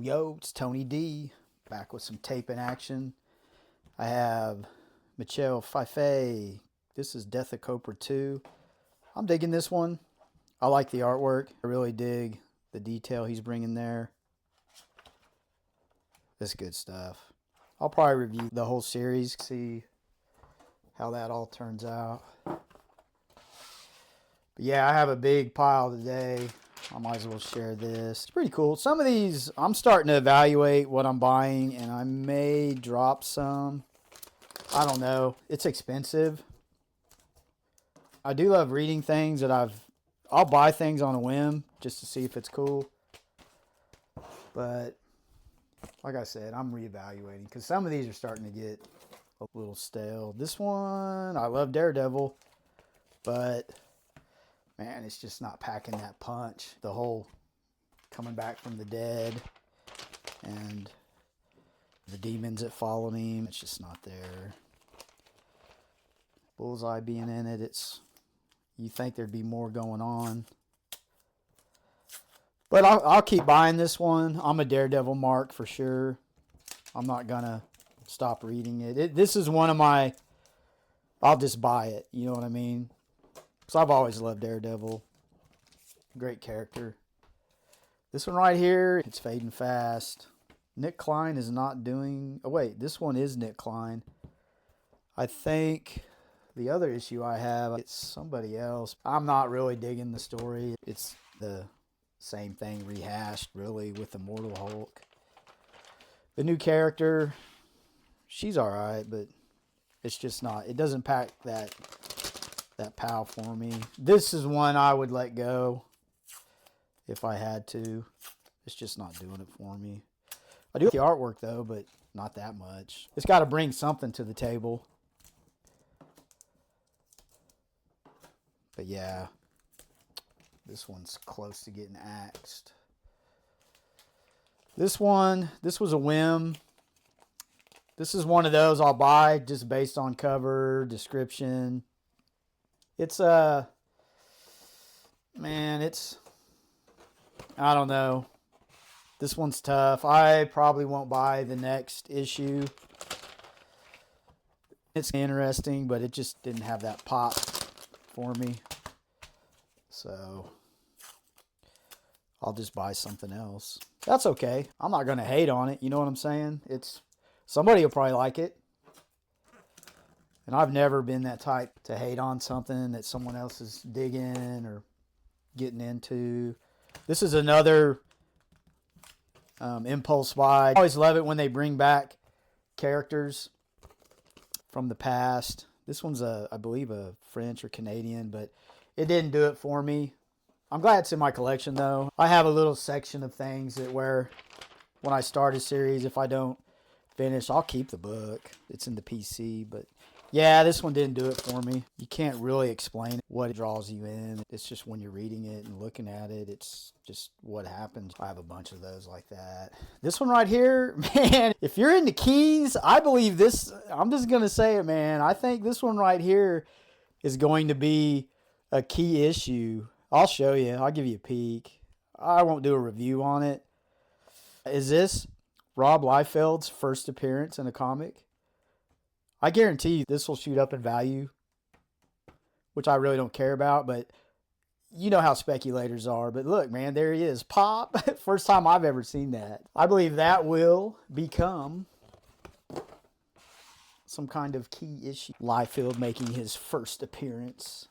Yo, it's Tony D, back with some tape in action. I have Michel Pfeiffer. This is Death of Cobra 2. I'm digging this one. I like the artwork. I really dig the detail he's bringing there. This is good stuff. I'll probably review the whole series, see how that all turns out. But yeah, I have a big pile today. I might as well share this. It's pretty cool. Some of these, I'm starting to evaluate what I'm buying, and I may drop some. I don't know. It's expensive. I do love reading things that I'll buy things on a whim just to see if it's cool. But like I said, I'm reevaluating because some of these are starting to get a little stale. This one, I love Daredevil, but man, it's just not packing that punch. The whole coming back from the dead and the demons that followed him, it's just not there. Bullseye being in it, you think there'd be more going on. But I'll keep buying this one. I'm a Daredevil mark for sure. I'm not going to stop reading it. This is one of my, I'll just buy it. You know what I mean? So I've always loved Daredevil. Great character. This one right here, it's fading fast. Nick Klein is not doing... Oh, wait. This one is Nick Klein. I think the other issue I have, it's somebody else. I'm not really digging the story. It's the same thing rehashed, really, with Immortal Hulk. The new character, she's all right, but it's just not... It doesn't pack that pow for me. This is one I would let go if I had to. It's just not doing it for me. I do like the artwork though, but not that much. It's got to bring something to the table. But yeah, this one's close to getting axed. This was a whim. This is one of those I'll buy just based on cover, description. It's I don't know. This one's tough. I probably won't buy the next issue. It's interesting, but it just didn't have that pop for me. So I'll just buy something else. That's okay. I'm not going to hate on it. You know what I'm saying? Somebody will probably like it. And I've never been that type to hate on something that someone else is digging or getting into. This is another impulse buy. I always love it when they bring back characters from the past. This one's, I believe, a French or Canadian, but it didn't do it for me. I'm glad it's in my collection, though. I have a little section of things that where when I start a series, if I don't finish, I'll keep the book. It's in the PC, but... Yeah, this one didn't do it for me. You can't really explain what draws you in. It's just when you're reading it and looking at it, it's just what happens. I have a bunch of those like that. This one right here, man, if you're into keys, I believe this, I'm just going to say it, man. I think this one right here is going to be a key issue. I'll show you. I'll give you a peek. I won't do a review on it. Is this Rob Liefeld's first appearance in a comic? I guarantee you this will shoot up in value, which I really don't care about, but you know how speculators are. But look, man, there he is. Pop. First time I've ever seen that. I believe that will become some kind of key issue. Liefield making his first appearance.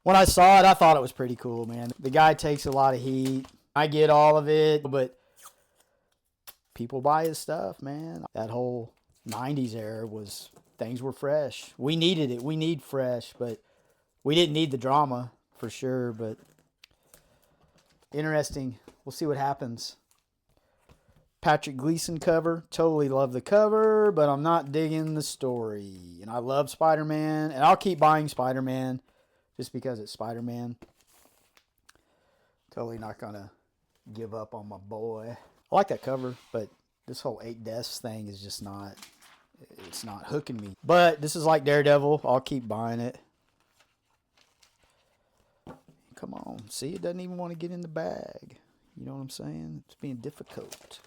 When I saw it, I thought it was pretty cool, man. The guy takes a lot of heat. I get all of it, but people buy his stuff, man. That whole 90s era things were fresh. We needed it. We need fresh, but we didn't need the drama for sure. But interesting. We'll see what happens. Patrick Gleason cover. Totally love the cover, but I'm not digging the story. And I love Spider-Man, and I'll keep buying Spider-Man just because it's Spider-Man. Totally not gonna give up on my boy. I like that cover, but this whole 8 deaths thing is just not... It's not hooking me. But this is like Daredevil. I'll keep buying it. Come on. See, it doesn't even want to get in the bag. You know what I'm saying? It's being difficult.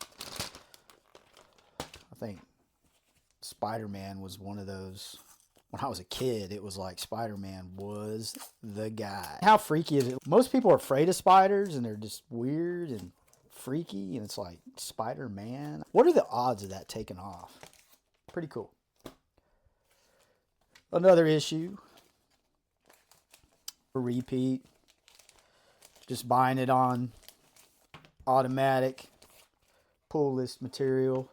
I think Spider-Man was one of those. When I was a kid, it was like Spider-Man was the guy. How freaky is it? Most people are afraid of spiders, and they're just weird and freaky, and it's like, Spider-Man? What are the odds of that taking off? Pretty cool. Another issue. A repeat. Just buying it on automatic pull list material.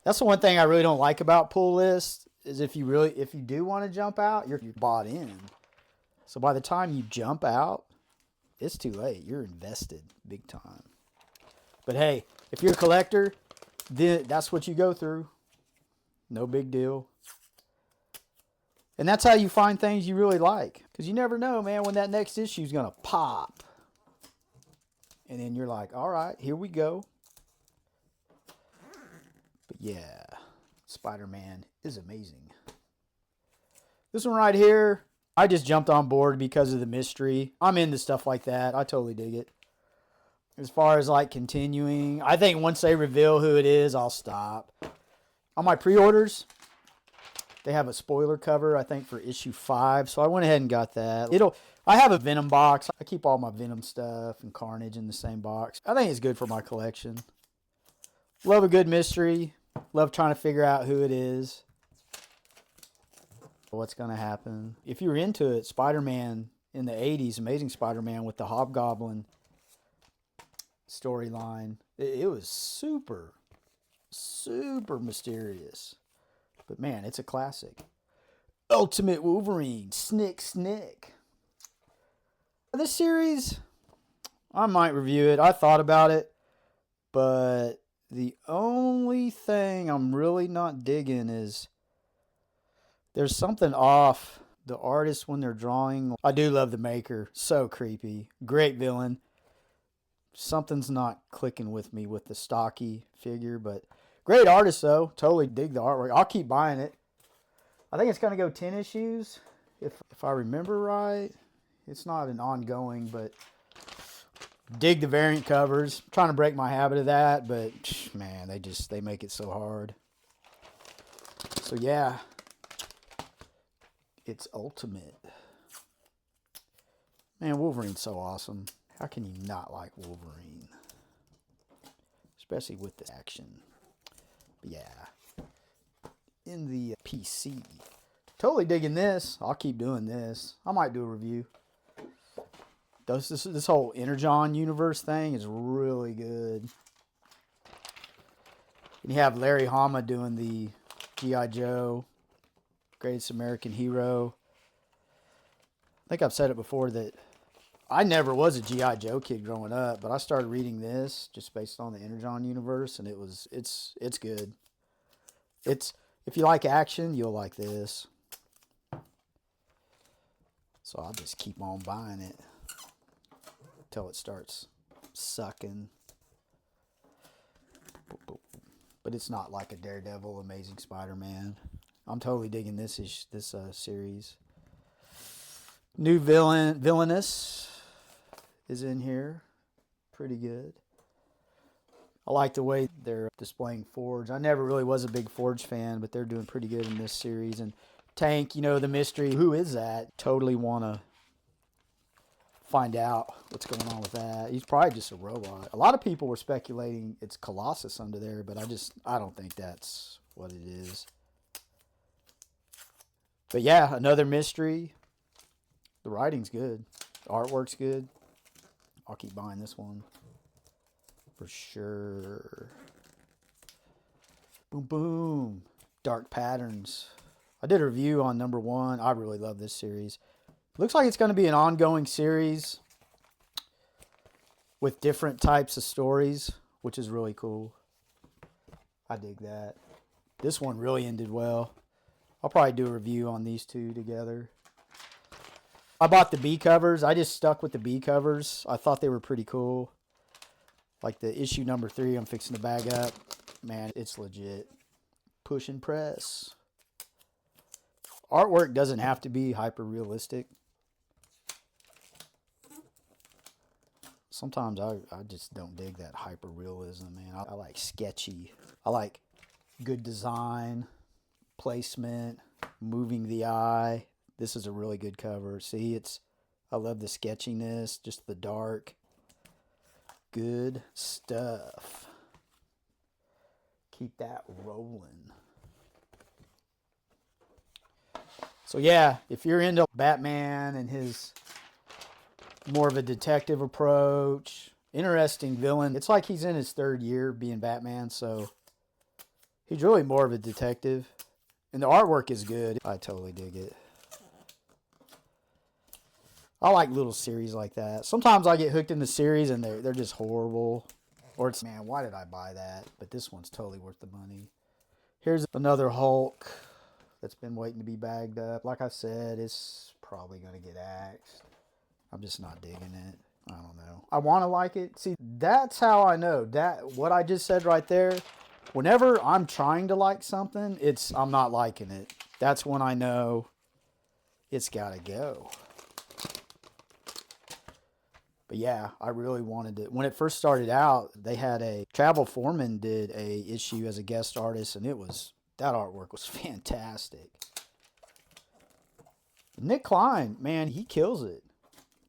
That's the one thing I really don't like about pull lists, is if you do want to jump out, you're bought in. So by the time you jump out, it's too late. You're invested big time. But hey, if you're a collector, then that's what you go through. No big deal. And that's how you find things you really like. Because you never know, man, when that next issue is going to pop. And then you're like, all right, here we go. But yeah, Spider-Man is amazing. This one right here, I just jumped on board because of the mystery. I'm into stuff like that. I totally dig it. As far as like continuing, I think once they reveal who it is, I'll stop. On my pre-orders, they have a spoiler cover, I think, for issue 5. So I went ahead and got that. I have a Venom box. I keep all my Venom stuff and Carnage in the same box. I think it's good for my collection. Love a good mystery. Love trying to figure out who it is. What's going to happen. If you're into it, Spider-Man in the 80s, Amazing Spider-Man with the Hobgoblin storyline, it was super, super mysterious. But man, it's a classic. Ultimate Wolverine, Snick. This series, I might review it. I thought about it, but the only thing I'm really not digging is there's something off. The artist when they're drawing. I do love the maker. So creepy. Great villain. Something's not clicking with me with the stocky figure, but great artist though. Totally dig the artwork. I'll keep buying it. I think it's going to go 10 issues if I remember right. It's not an ongoing, but dig the variant covers. I'm trying to break my habit of that, but man, they make it so hard. So yeah, it's ultimate. Man, Wolverine's so awesome. How can you not like Wolverine? Especially with the action. But yeah. In the PC. Totally digging this. I'll keep doing this. I might do a review. This whole Energon universe thing is really good. And you have Larry Hama doing the G.I. Joe, Greatest American Hero. I think I've said it before that I never was a G.I. Joe kid growing up, but I started reading this just based on the Energon universe, and it's good. If you like action, you'll like this. So I'll just keep on buying it until it starts sucking. But it's not like a Daredevil, Amazing Spider-Man. I'm totally digging this series. New Villainous is in here. Pretty good. I like the way they're displaying Forge. I never really was a big Forge fan, but they're doing pretty good in this series. And Tank, the mystery. Who is that? Totally want to find out what's going on with that. He's probably just a robot. A lot of people were speculating it's Colossus under there, but I don't think that's what it is. But yeah, another mystery. The writing's good. The artwork's good. I'll keep buying this one. For sure. Boom, boom. Dark Patterns. I did a review on number 1. I really love this series. Looks like it's going to be an ongoing series with different types of stories, which is really cool. I dig that. This one really ended well. I'll probably do a review on these two together. I bought the B covers. I just stuck with the B covers. I thought they were pretty cool. Like the issue number 3 I'm fixing to bag up. Man, it's legit. Push and press. Artwork doesn't have to be hyper realistic. Sometimes I just don't dig that hyper realism, man. I like sketchy. I like good design, placement, moving the eye. This is a really good cover. See, I love the sketchiness, just the dark. Good stuff. Keep that rolling. So yeah, if you're into Batman and his more of a detective approach, interesting villain. It's like he's in his 3rd year being Batman, so he's really more of a detective. And the artwork is good. I totally dig it. I like little series like that. Sometimes I get hooked in the series and they're just horrible. Or it's, man, why did I buy that? But this one's totally worth the money. Here's another Hulk that's been waiting to be bagged up. Like I said, it's probably going to get axed. I'm just not digging it. I don't know. I want to like it. See, that's how I know. That what I just said right there. Whenever I'm trying to like something, I'm not liking it. That's when I know it's got to go. But yeah, I really wanted it. When it first started out, they had Travel Foreman did a issue as a guest artist, and that artwork was fantastic. Nick Klein, man, he kills it.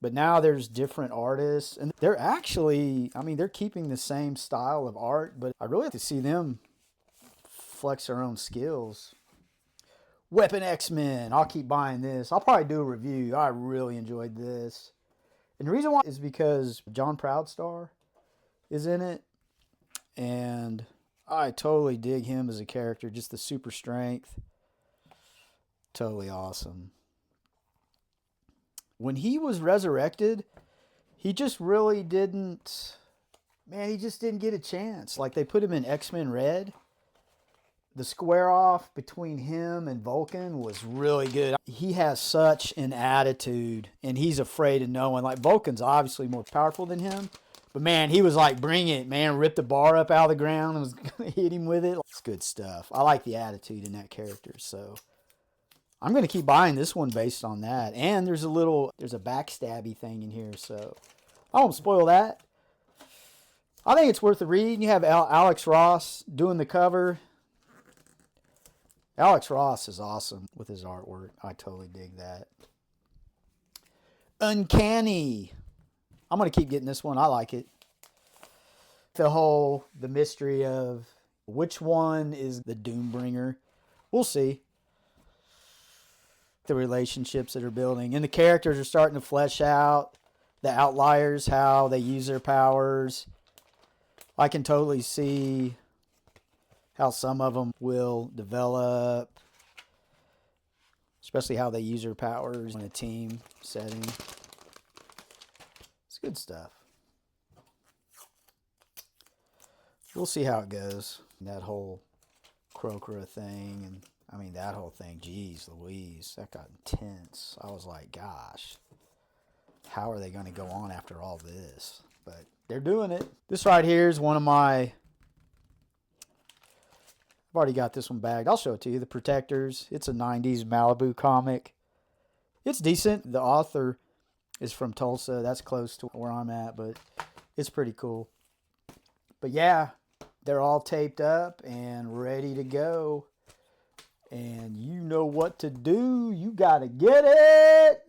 But now there's different artists, and they're actually, they're keeping the same style of art, but I really have to see them flex their own skills. Weapon X-Men, I'll keep buying this. I'll probably do a review. I really enjoyed this. And the reason why is because John Proudstar is in it, and I totally dig him as a character, just the super strength. Totally awesome. When he was resurrected, he just really didn't, he just didn't get a chance. Like, they put him in X-Men Red. The square off between him and Vulcan was really good. He has such an attitude, and he's afraid of no one. Like, Vulcan's obviously more powerful than him, but man, he was like, bring it, man. Ripped the bar up out of the ground and was going to hit him with it. It's good stuff. I like the attitude in that character, so I'm going to keep buying this one based on that. And there's a backstabby thing in here, so I won't spoil that. I think it's worth a read. You have Alex Ross doing the cover. Alex Ross is awesome with his artwork. I totally dig that. Uncanny. I'm going to keep getting this one. I like it. The mystery of which one is the Doombringer. We'll see. The relationships that are building. And the characters are starting to flesh out. The outliers, how they use their powers. I can totally see how some of them will develop, especially how they use their powers in a team setting. It's good stuff. We'll see how it goes. That whole Crocra thing, and that whole thing, geez Louise, that got intense. I was like, gosh, how are they going to go on after all this? But they're doing it. This right here is one of my, I've already got this one bagged. I'll show it to you. The Protectors. It's a 90s Malibu comic. It's decent. The author is from Tulsa. That's close to where I'm at, but it's pretty cool. But yeah, they're all taped up and ready to go. And you know what to do. You got to get it.